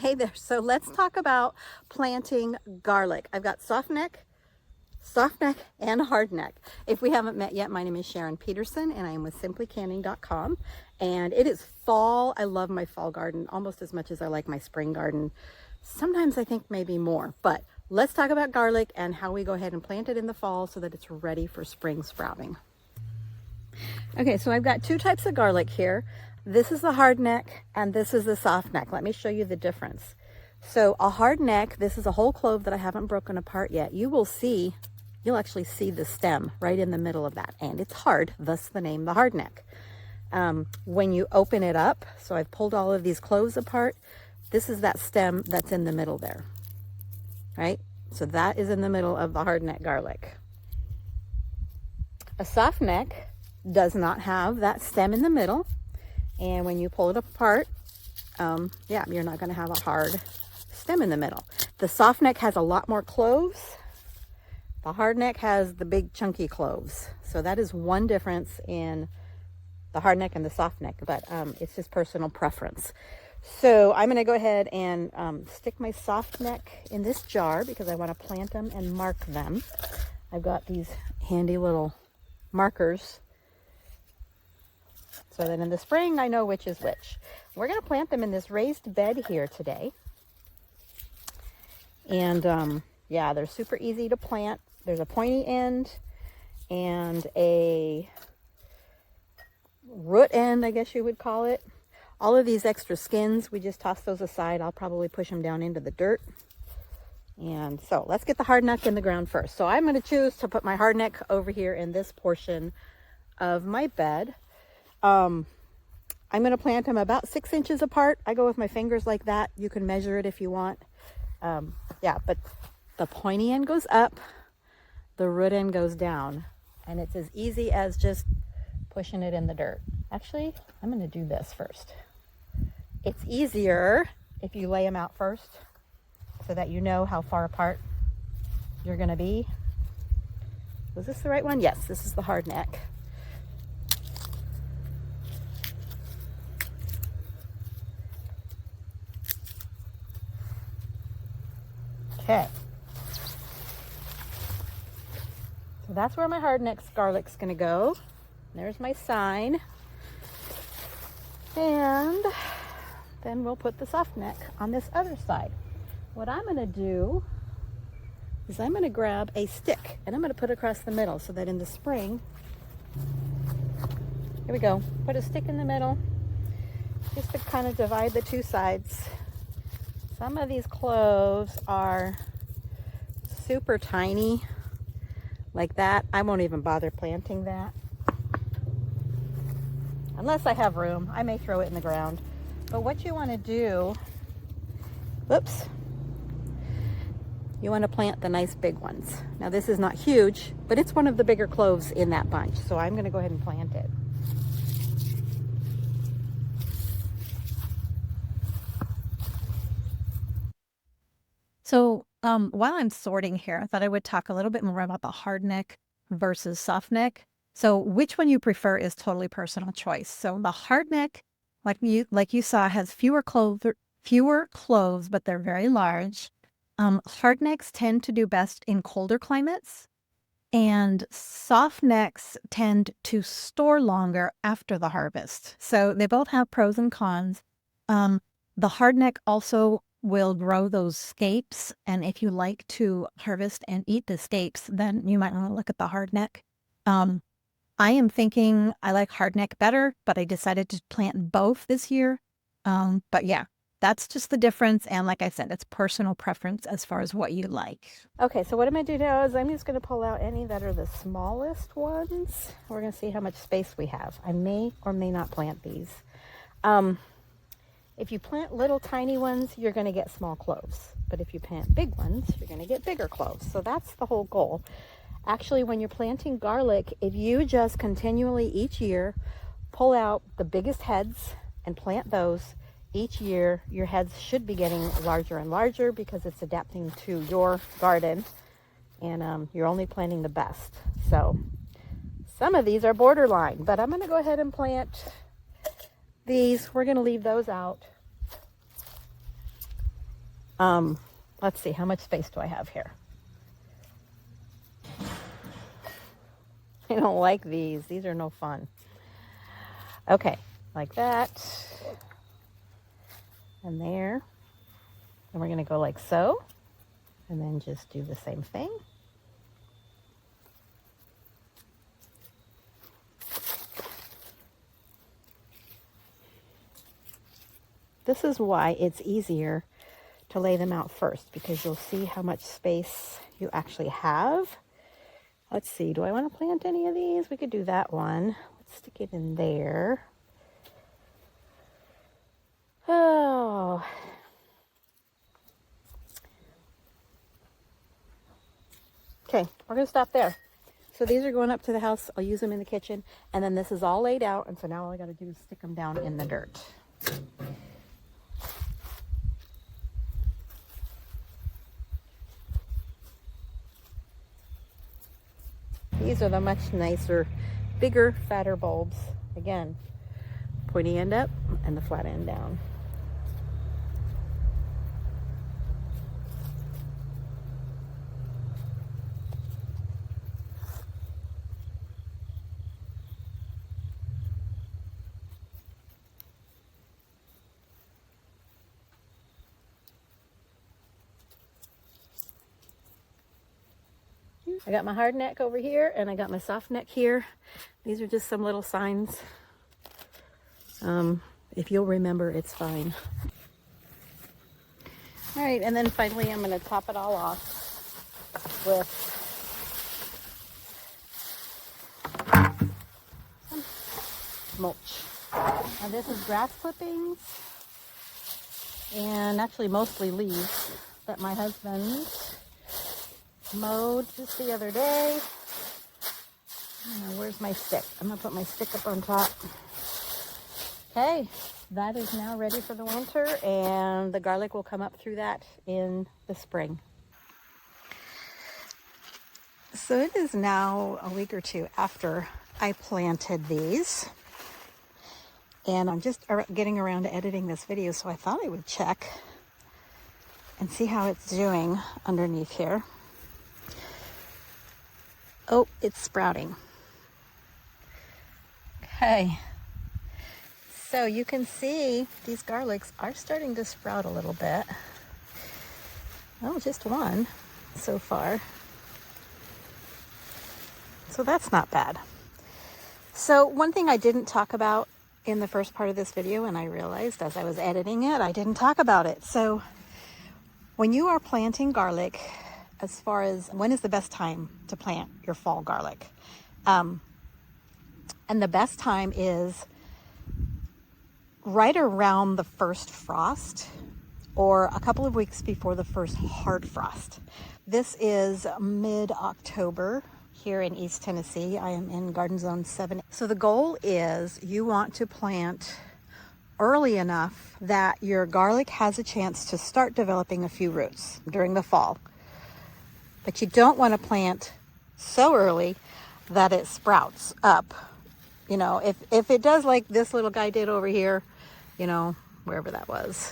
Hey there. So let's talk about planting garlic. I've got Softneck, and Hardneck. If we haven't met yet, my name is Sharon Peterson and I am with simplycanning.com. And it is fall. I love my fall garden almost as much as I like my spring garden. Sometimes I think maybe more, but let's talk about garlic and how we go ahead and plant it in the fall so that it's ready for spring sprouting. Okay, so I've got two types of garlic here. This is the hardneck and this is the softneck. Let me show you the difference. So a hardneck, this is a whole clove that I haven't broken apart yet. You'll actually see the stem right in the middle of that, and it's hard, thus the name the hardneck. When you open it up, so I've pulled all of these cloves apart, this is that stem that's in the middle there, right? So that is in the middle of the hardneck garlic. A softneck does not have that stem in the middle, and when you pull it apart, yeah, you're not going to have a hard stem in the middle. The softneck has a lot more cloves. The hardneck has the big chunky cloves. So that is one difference in the hardneck and the softneck, but it's just personal preference. So I'm going to go ahead and stick my softneck in this jar because I want to plant them and mark them. I've got these handy little markers so that in the spring I know which is which. We're going to plant them in this raised bed here today. And yeah, they're super easy to plant. There's a pointy end and a root end, I guess you would call it. All of these extra skins, we just toss those aside. I'll probably push them down into the dirt. And so let's get the hardneck in the ground first. So I'm going to choose to put my hardneck over here in this portion of my bed. I'm going to plant them about 6 inches apart. I go with my fingers like that. You can measure it if you want. Yeah, but the pointy end goes up, the root end goes down, and it's as easy as just pushing it in the dirt. Actually, I'm going to do this first. It's easier if you lay them out first so that you know how far apart you're going to be. Was this the right one? Yes, this is the hardneck. Okay. So that's where my hardneck garlic's going to go. There's my sign. And then we'll put the softneck on this other side. What I'm going to do is I'm going to grab a stick and I'm going to put it across the middle so that in the spring, here we go, put a stick in the middle just to kind of divide the two sides. Some of these cloves are super tiny like that. I won't even bother planting that. Unless I have room, I may throw it in the ground. But what you want to do, whoops, you want to plant the nice big ones. Now this is not huge, but it's one of the bigger cloves in that bunch. So I'm going to go ahead and plant it. So while I'm sorting here, I thought I would talk a little bit more about the hardneck versus softneck. So which one you prefer is totally personal choice. So the hardneck, like you saw, has fewer cloves, but they're very large. Hardnecks tend to do best in colder climates, and softnecks tend to store longer after the harvest. So they both have pros and cons. The hardneck also will grow those scapes, and if you like to harvest and eat the scapes, then you might want to look at the hardneck. I am thinking I like hardneck better, but I decided to plant both this year. But yeah, that's just the difference, and like I said, it's personal preference as far as what you like. Okay, so what I'm going to do now is I'm just going to pull out any that are the smallest ones. We're going to see how much space we have. I may or may not plant these. If you plant little tiny ones, you're going to get small cloves. But if you plant big ones, you're going to get bigger cloves. So that's the whole goal. Actually, when you're planting garlic, if you just continually each year pull out the biggest heads and plant those, each year your heads should be getting larger and larger because it's adapting to your garden, and you're only planting the best. So some of these are borderline, but I'm going to go ahead and plant these. We're going to leave those out. Let's see, how much space do I have here? I don't like these. These are no fun. Okay, like that. And there. And we're going to go like so. And then just do the same thing. This is why it's easier to lay them out first, because you'll see how much space you actually have. Let's see, do I want to plant any of these? We could do that one. Let's stick it in there. Oh. Okay, we're going to stop there. So these are going up to the house. I'll use them in the kitchen. And then this is all laid out. And so now all I got to do is stick them down in the dirt. These are the much nicer, bigger, fatter bulbs. Again, pointy end up and the flat end down. I got my hardneck over here and I got my softneck here. These are just some little signs. If you'll remember, it's fine. All right, and then finally I'm going to top it all off with some mulch. Now this is grass clippings and actually mostly leaves that my husband mowed just the other day. Where's my stick? I'm gonna put my stick up on top. Okay, that is now ready for the winter, and the garlic will come up through that in the spring. So it is now a week or two after I planted these, and I'm just getting around to editing this video, so I thought I would check and see how it's doing underneath here. Oh, it's sprouting. Okay. So you can see these garlics are starting to sprout a little bit. Oh, just one so far. So that's not bad. So one thing I didn't talk about in the first part of this video, and I realized as I was editing it, I didn't talk about it. So when you are planting garlic, as far as when is the best time to plant your fall garlic. And the best time is right around the first frost or a couple of weeks before the first hard frost. This is mid-October here in East Tennessee. I am in Garden Zone 7. So the goal is you want to plant early enough that your garlic has a chance to start developing a few roots during the fall. But you don't want to plant so early that it sprouts up. You know, if it does like this little guy did over here, you know, wherever that was.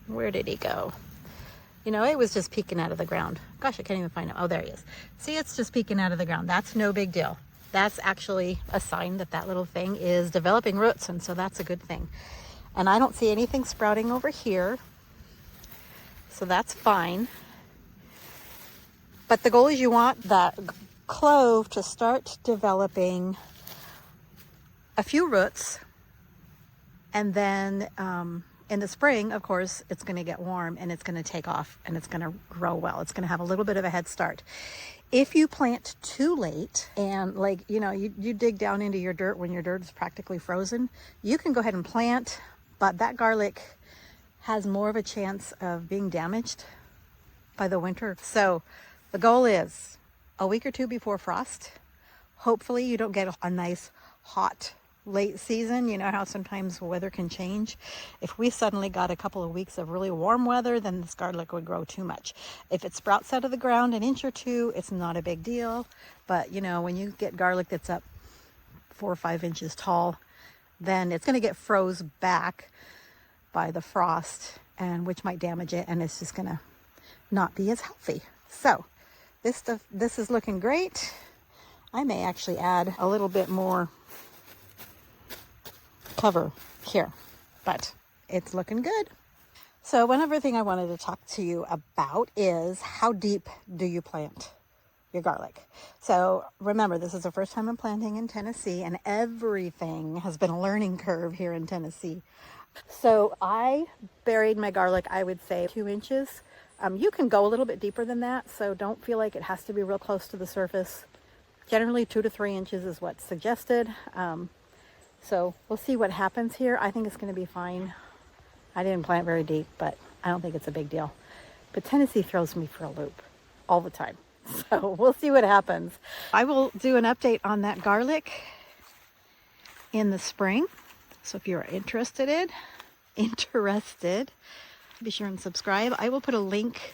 Where did he go? You know, it was just peeking out of the ground. Gosh, I can't even find him. Oh, there he is. See, it's just peeking out of the ground. That's no big deal. That's actually a sign that that little thing is developing roots, and so that's a good thing. And I don't see anything sprouting over here, so that's fine. But the goal is you want that clove to start developing a few roots, and then in the spring, of course, it's going to get warm and it's going to take off and it's going to grow well. It's going to have a little bit of a head start. If you plant too late and like, you know, you dig down into your dirt when your dirt is practically frozen, you can go ahead and plant, but that garlic has more of a chance of being damaged by the winter. So the goal is a week or two before frost. Hopefully you don't get a nice hot late season. You know how sometimes weather can change. If we suddenly got a couple of weeks of really warm weather, then this garlic would grow too much. If it sprouts out of the ground an inch or two, it's not a big deal. But you know, when you get garlic that's up 4 or 5 inches tall, then it's going to get froze back by the frost and which might damage it, and it's just gonna not be as healthy. So this is looking great. I may actually add a little bit more cover here, but it's looking good. So one other thing I wanted to talk to you about is how deep do you plant your garlic? So remember, this is the first time I'm planting in Tennessee, and everything has been a learning curve here in Tennessee. So I buried my garlic, I would say 2 inches. You can go a little bit deeper than that, so don't feel like it has to be real close to the surface. Generally 2 to 3 inches is what's suggested. So we'll see what happens here. I think it's going to be fine. I didn't plant very deep, but I don't think it's a big deal. But Tennessee throws me for a loop all the time. So we'll see what happens. I will do an update on that garlic in the spring. So if you're interested, be sure and subscribe. I will put a link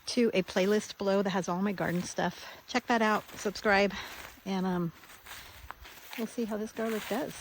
to a playlist below that has all my garden stuff. Check that out, subscribe, and we'll see how this garlic does.